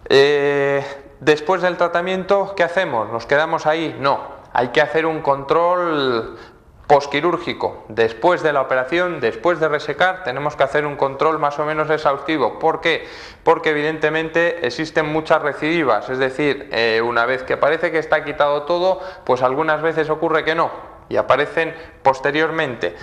Después del tratamiento, ¿qué hacemos? ¿Nos quedamos ahí? No, hay que hacer un control posquirúrgico. Después de la operación, después de resecar, tenemos que hacer un control más o menos exhaustivo. ¿Por qué? Porque evidentemente existen muchas recidivas, es decir, una vez que parece que está quitado todo, pues algunas veces ocurre que no, y aparecen posteriormente.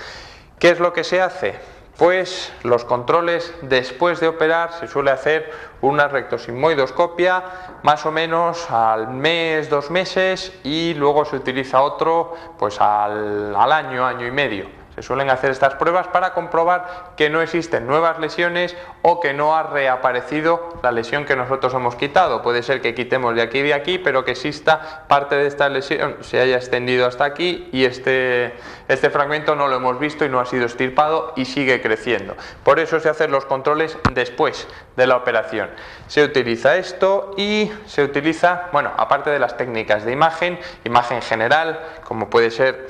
¿Qué es lo que se hace? Pues los controles después de operar se suele hacer una rectosigmoidoscopia más o menos al mes, 2 meses, y luego se utiliza otro pues al año, año y medio. Se suelen hacer estas pruebas para comprobar que no existen nuevas lesiones o que no ha reaparecido la lesión que nosotros hemos quitado. Puede ser que quitemos de aquí y de aquí, pero que exista parte de esta lesión, se haya extendido hasta aquí y este fragmento no lo hemos visto y no ha sido extirpado y sigue creciendo. Por eso se hacen los controles después de la operación. Se utiliza esto y se utiliza, bueno, aparte de las técnicas de imagen general, como puede ser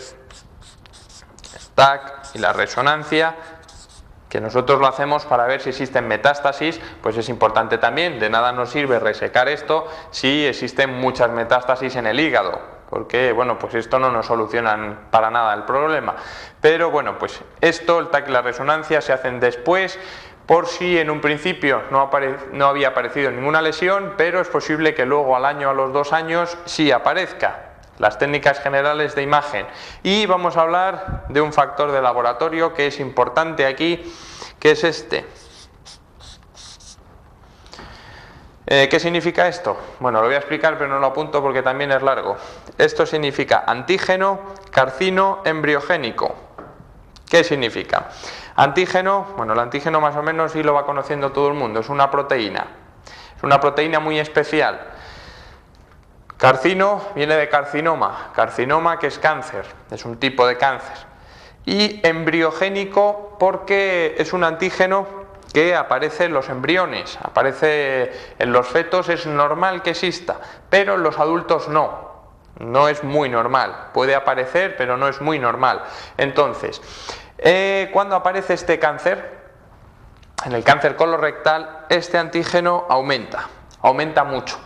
TAC y la resonancia, que nosotros lo hacemos para ver si existen metástasis, pues es importante también. De nada nos sirve resecar esto si existen muchas metástasis en el hígado, porque bueno, pues esto no nos soluciona para nada el problema. Pero bueno, pues esto, el TAC y la resonancia, se hacen después, por si en un principio no había aparecido ninguna lesión, pero es posible que luego al año, a los 2 años, sí aparezca. Las técnicas generales de imagen. Y vamos a hablar de un factor de laboratorio que es importante aquí, que es este. ¿Qué significa esto? Bueno, lo voy a explicar, pero no lo apunto porque también es largo. Esto significa antígeno carcino embriogénico. ¿Qué significa? Antígeno, bueno, el antígeno más o menos sí lo va conociendo todo el mundo, es una proteína. Es una proteína muy especial. Carcino viene de carcinoma, carcinoma que es cáncer, es un tipo de cáncer. Y embriogénico porque es un antígeno que aparece en los embriones, aparece en los fetos, es normal que exista, pero en los adultos no es muy normal, puede aparecer pero no es muy normal. Entonces, cuando aparece este cáncer, en el cáncer colorectal, este antígeno aumenta mucho.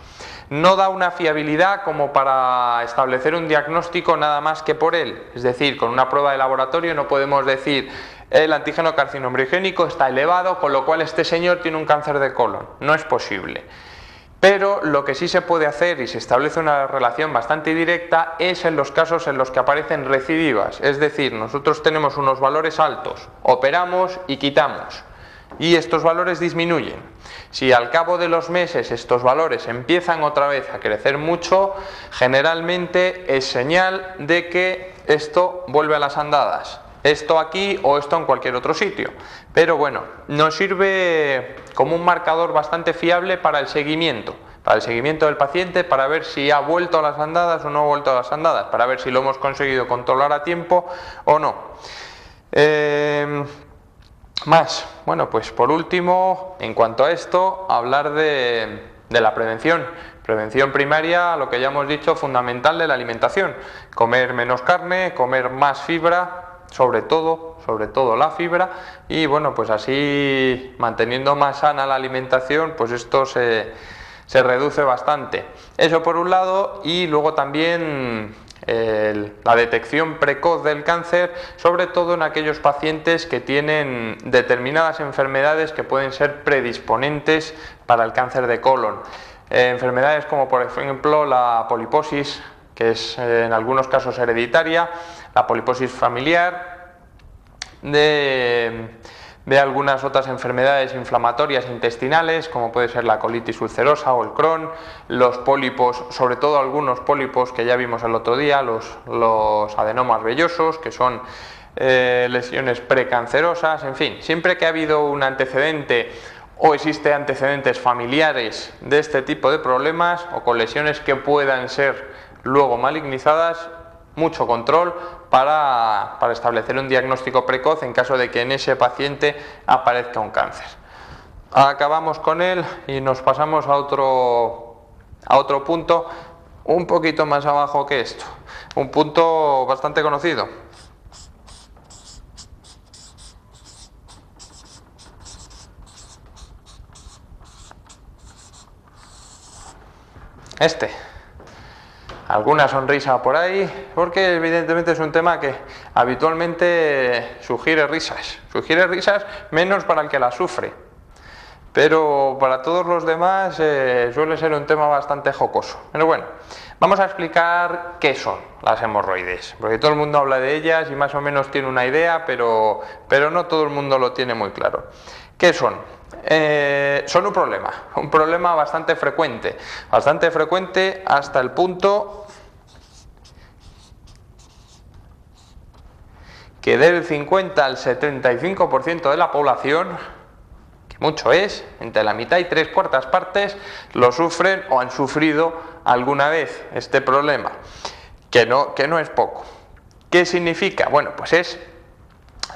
No da una fiabilidad como para establecer un diagnóstico nada más que por él, es decir, con una prueba de laboratorio no podemos decir el antígeno carcinoembriogénico está elevado, con lo cual este señor tiene un cáncer de colon, no es posible. Pero lo que sí se puede hacer y se establece una relación bastante directa es en los casos en los que aparecen recidivas, es decir, nosotros tenemos unos valores altos, operamos y quitamos, y estos valores disminuyen. Si al cabo de los meses estos valores empiezan otra vez a crecer mucho, generalmente es señal de que esto vuelve a las andadas. Esto aquí o esto en cualquier otro sitio. Pero bueno, nos sirve como un marcador bastante fiable para el seguimiento del paciente, para ver si ha vuelto a las andadas o no ha vuelto a las andadas, para ver si lo hemos conseguido controlar a tiempo o no. Bueno, pues por último, en cuanto a esto, hablar de la prevención. Prevención primaria, lo que ya hemos dicho, fundamental de la alimentación. Comer menos carne, comer más fibra, sobre todo la fibra, y bueno, pues así manteniendo más sana la alimentación, pues esto se reduce bastante. Eso por un lado, y luego también la detección precoz del cáncer, sobre todo en aquellos pacientes que tienen determinadas enfermedades que pueden ser predisponentes para el cáncer de colon. Enfermedades como por ejemplo la poliposis, que es en algunos casos hereditaria, la poliposis familiar, de algunas otras enfermedades inflamatorias intestinales, como puede ser la colitis ulcerosa o el Crohn, los pólipos, sobre todo algunos pólipos que ya vimos el otro día, los adenomas vellosos, que son lesiones precancerosas, en fin, siempre que ha habido un antecedente o existe antecedentes familiares de este tipo de problemas o con lesiones que puedan ser luego malignizadas, mucho control para establecer un diagnóstico precoz en caso de que en ese paciente aparezca un cáncer. Acabamos con él y nos pasamos a otro punto un poquito más abajo que esto, un punto bastante conocido. Alguna sonrisa por ahí, porque evidentemente es un tema que habitualmente sugiere risas menos para el que las sufre, pero para todos los demás suele ser un tema bastante jocoso. Pero bueno, vamos a explicar qué son las hemorroides, porque todo el mundo habla de ellas y más o menos tiene una idea, pero no todo el mundo lo tiene muy claro. ¿Qué son? Son un problema bastante frecuente hasta el punto que del 50 al 75% de la población, que mucho es, entre la mitad y 3/4 partes, lo sufren o han sufrido alguna vez este problema, que no es poco. ¿Qué significa? Bueno, pues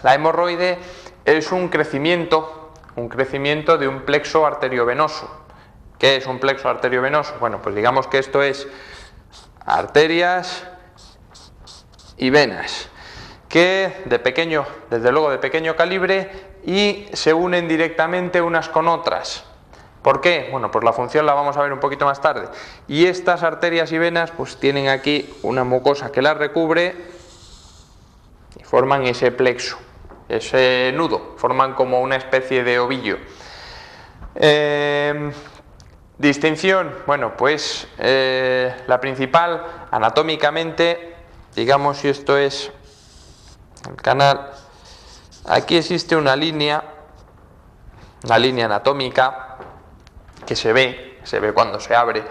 la hemorroide es un crecimiento de un plexo arteriovenoso. ¿Qué es un plexo arteriovenoso? Bueno, pues digamos que esto es arterias y venas, que desde luego de pequeño calibre, y se unen directamente unas con otras. ¿Por qué? Bueno, pues la función la vamos a ver un poquito más tarde. Y estas arterias y venas pues tienen aquí una mucosa que las recubre y forman ese plexo, ese nudo, forman como una especie de ovillo. Distinción, bueno, pues la principal, anatómicamente, digamos, si esto es el canal, aquí existe una línea anatómica que se ve cuando se abre.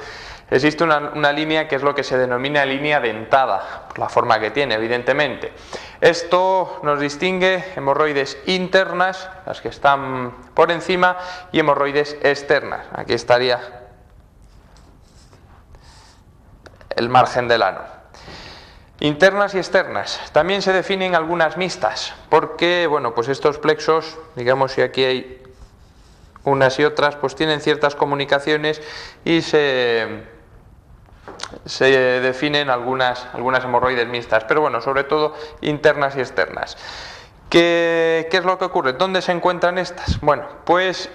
Existe una línea que es lo que se denomina línea dentada, por la forma que tiene, evidentemente. Esto nos distingue hemorroides internas, las que están por encima, y hemorroides externas. Aquí estaría el margen del ano. Internas y externas. También se definen algunas mixtas, porque, bueno, pues estos plexos, digamos, si aquí hay unas y otras, pues tienen ciertas comunicaciones y se definen algunas hemorroides mixtas, pero bueno, sobre todo internas y externas. ¿Qué es lo que ocurre? ¿Dónde se encuentran estas? Bueno, pues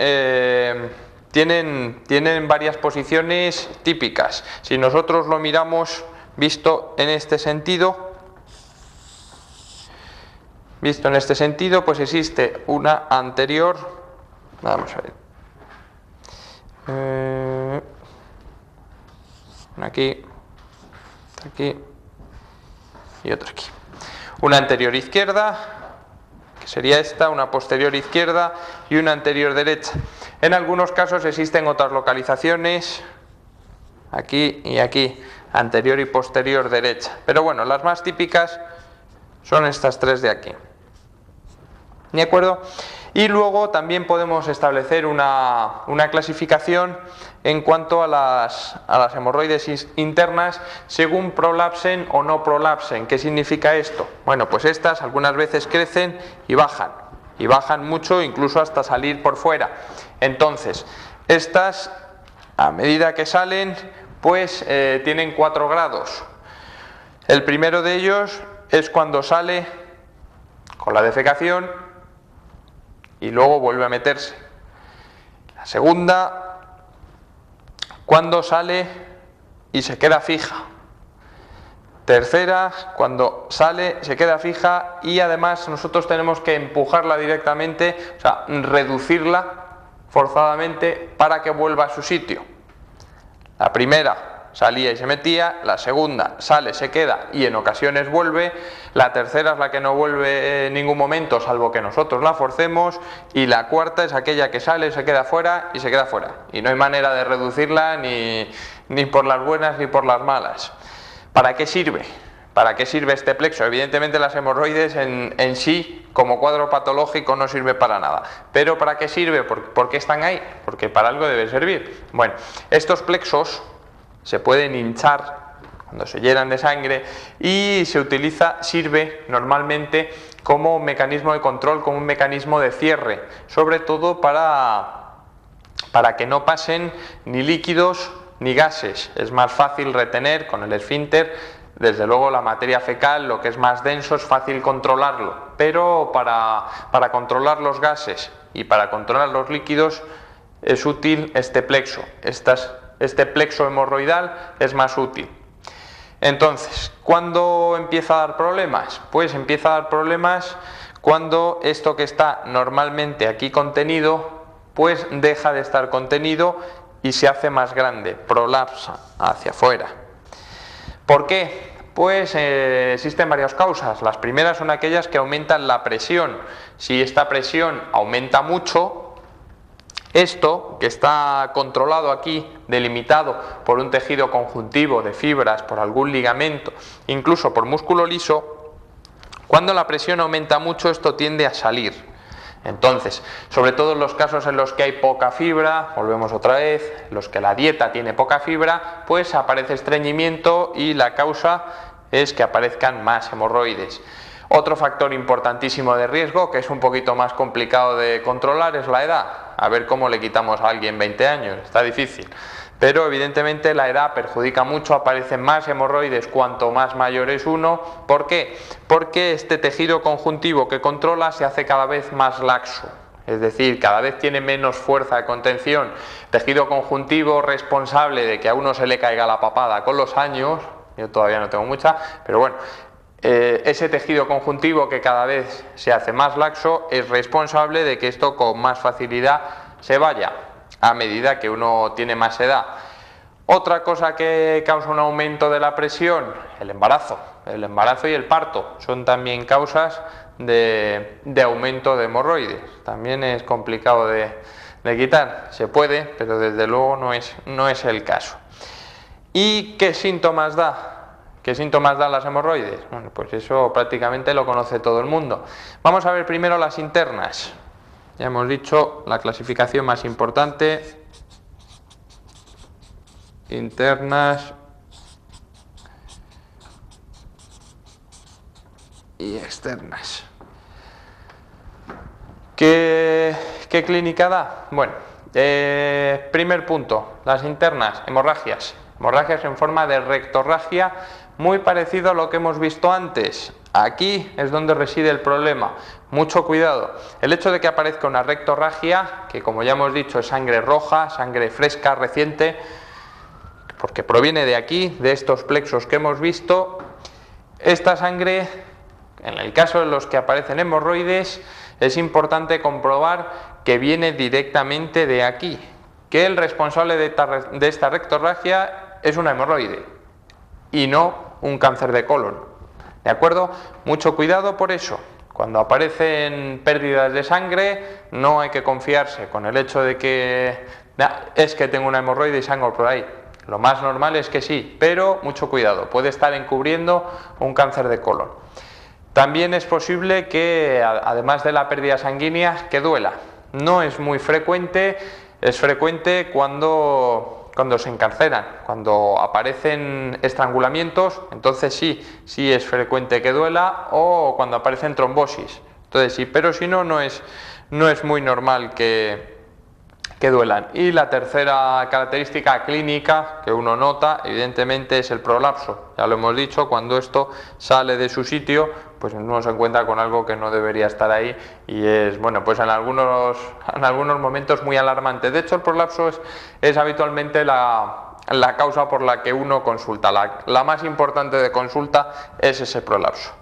tienen varias posiciones típicas. Si nosotros lo miramos visto en este sentido, pues existe una anterior, vamos a ver, una aquí y otra aquí. Una anterior izquierda, que sería esta, una posterior izquierda y una anterior derecha. En algunos casos existen otras localizaciones, aquí y aquí, anterior y posterior derecha. Pero bueno, las más típicas son estas tres de aquí. ¿De acuerdo? Y luego también podemos establecer una clasificación en cuanto a las hemorroides internas según prolapsen o no prolapsen. ¿Qué significa esto? Bueno, pues estas algunas veces crecen y bajan mucho, incluso hasta salir por fuera. Entonces, estas, a medida que salen, pues tienen 4 grados. El primero de ellos es cuando sale con la defecación y luego vuelve a meterse. La segunda, cuando sale y se queda fija. Tercera, cuando sale, se queda fija y además nosotros tenemos que empujarla directamente, o sea, reducirla forzadamente para que vuelva a su sitio. La primera salía y se metía, la segunda sale, se queda y en ocasiones vuelve, la tercera es la que no vuelve en ningún momento salvo que nosotros la forcemos, y la cuarta es aquella que sale, se queda fuera y se queda fuera, y no hay manera de reducirla ni por las buenas ni por las malas. ¿Para qué sirve? ¿Para qué sirve este plexo? Evidentemente las hemorroides en sí, como cuadro patológico, no sirve para nada. ¿Pero para qué sirve? ¿Por qué están ahí? Porque para algo debe servir. Bueno, estos plexos se pueden hinchar cuando se llenan de sangre y sirve normalmente como mecanismo de control, como un mecanismo de cierre, sobre todo para que no pasen ni líquidos ni gases. Es más fácil retener con el esfínter, desde luego la materia fecal, lo que es más denso es fácil controlarlo, pero para controlar los gases y para controlar los líquidos es útil este plexo, estas este plexo hemorroidal es más útil. Entonces, ¿cuándo empieza a dar problemas? Pues empieza a dar problemas cuando esto que está normalmente aquí contenido, pues deja de estar contenido y se hace más grande, prolapsa hacia afuera. ¿Por qué? Pues existen varias causas. Las primeras son aquellas que aumentan la presión. Si esta presión aumenta mucho, esto que está controlado aquí, delimitado por un tejido conjuntivo de fibras, por algún ligamento, incluso por músculo liso, cuando la presión aumenta mucho esto tiende a salir. Entonces, sobre todo en los casos en los que hay poca fibra, volvemos otra vez, en los que la dieta tiene poca fibra, pues aparece estreñimiento y la causa es que aparezcan más hemorroides. Otro factor importantísimo de riesgo, que es un poquito más complicado de controlar, es la edad. A ver cómo le quitamos a alguien 20 años, está difícil. Pero evidentemente la edad perjudica mucho, aparecen más hemorroides cuanto más mayor es uno. ¿Por qué? Porque este tejido conjuntivo que controla se hace cada vez más laxo, es decir, cada vez tiene menos fuerza de contención. Tejido conjuntivo responsable de que a uno se le caiga la papada con los años, yo todavía no tengo mucha, pero bueno, ese tejido conjuntivo que cada vez se hace más laxo es responsable de que esto con más facilidad se vaya a medida que uno tiene más edad. Otra cosa que causa un aumento de la presión, el embarazo y el parto son también causas de aumento de hemorroides. También es complicado de quitar, se puede, pero desde luego no es el caso. ¿Y qué síntomas da? ¿Qué síntomas dan las hemorroides? Bueno, pues eso prácticamente lo conoce todo el mundo. Vamos a ver primero las internas. Ya hemos dicho la clasificación más importante, internas y externas. ¿Qué clínica da? Bueno, primer punto, las internas, hemorragias en forma de rectorragia, muy parecido a lo que hemos visto antes. Aquí es donde reside el problema. Mucho cuidado. El hecho de que aparezca una rectorragia, que como ya hemos dicho es sangre roja, sangre fresca, reciente, porque proviene de aquí, de estos plexos que hemos visto, esta sangre, en el caso de los que aparecen hemorroides, es importante comprobar que viene directamente de aquí, que el responsable de esta rectorragia es una hemorroide y no un cáncer de colon. ¿De acuerdo? Mucho cuidado por eso. Cuando aparecen pérdidas de sangre, no hay que confiarse con el hecho de que es que tengo una hemorroide y sangro por ahí. Lo más normal es que sí, pero mucho cuidado, puede estar encubriendo un cáncer de colon. También es posible que, además de la pérdida sanguínea, que duela. No es muy frecuente, es frecuente cuando se encarceran, cuando aparecen estrangulamientos, entonces sí es frecuente que duela, o cuando aparecen trombosis, entonces sí, pero si no, no es muy normal que duelan. Y la tercera característica clínica que uno nota, evidentemente, es el prolapso. Ya lo hemos dicho, cuando esto sale de su sitio, pues uno se encuentra con algo que no debería estar ahí y es, bueno, pues en algunos momentos muy alarmante. De hecho, el prolapso es habitualmente la causa por la que uno consulta. La más importante de consulta es ese prolapso.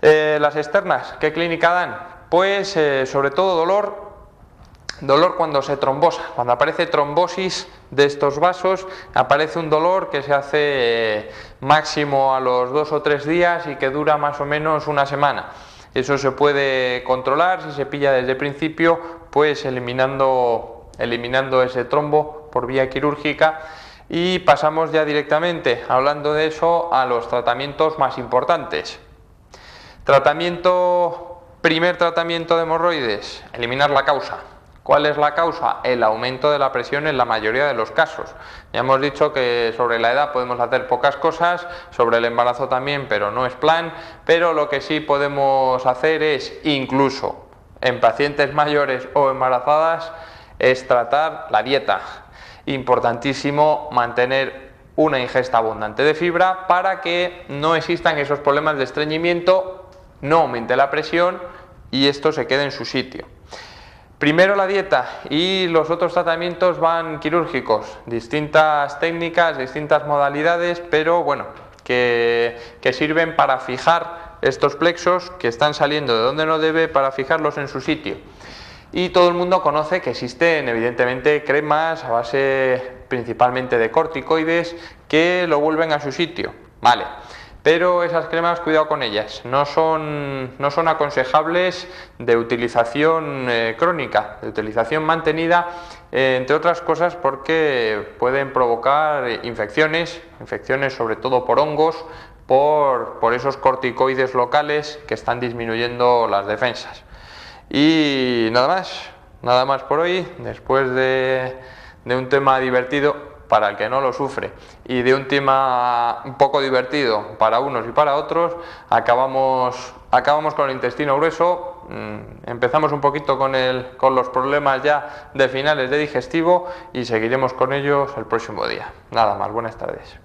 Las externas, ¿qué clínica dan? Pues sobre todo dolor cuando se trombosa, cuando aparece trombosis de estos vasos, aparece un dolor que se hace máximo a los 2 o 3 días y que dura más o menos una semana. Eso se puede controlar si se pilla desde el principio, pues eliminando ese trombo por vía quirúrgica. Y pasamos ya directamente, hablando de eso, a los tratamientos más importantes. Primer tratamiento de hemorroides, eliminar la causa. ¿Cuál es la causa? El aumento de la presión en la mayoría de los casos. Ya hemos dicho que sobre la edad podemos hacer pocas cosas, sobre el embarazo también, pero no es plan. Pero lo que sí podemos hacer es, incluso en pacientes mayores o embarazadas, es tratar la dieta. Importantísimo mantener una ingesta abundante de fibra para que no existan esos problemas de estreñimiento, no aumente la presión y esto se quede en su sitio. Primero la dieta y los otros tratamientos van quirúrgicos, distintas técnicas, distintas modalidades, pero bueno, que sirven para fijar estos plexos que están saliendo de donde no debe, para fijarlos en su sitio. Y todo el mundo conoce que existen evidentemente cremas a base principalmente de corticoides que lo vuelven a su sitio, vale. Pero esas cremas, cuidado con ellas, no son aconsejables de utilización crónica, de utilización mantenida, entre otras cosas porque pueden provocar infecciones sobre todo por hongos, por esos corticoides locales que están disminuyendo las defensas. Y nada más por hoy, después de un tema divertido para el que no lo sufre y de un tema un poco divertido para unos y para otros, acabamos con el intestino grueso. Empezamos un poquito con los problemas ya de finales de digestivo y seguiremos con ellos el próximo día. Nada más, buenas tardes.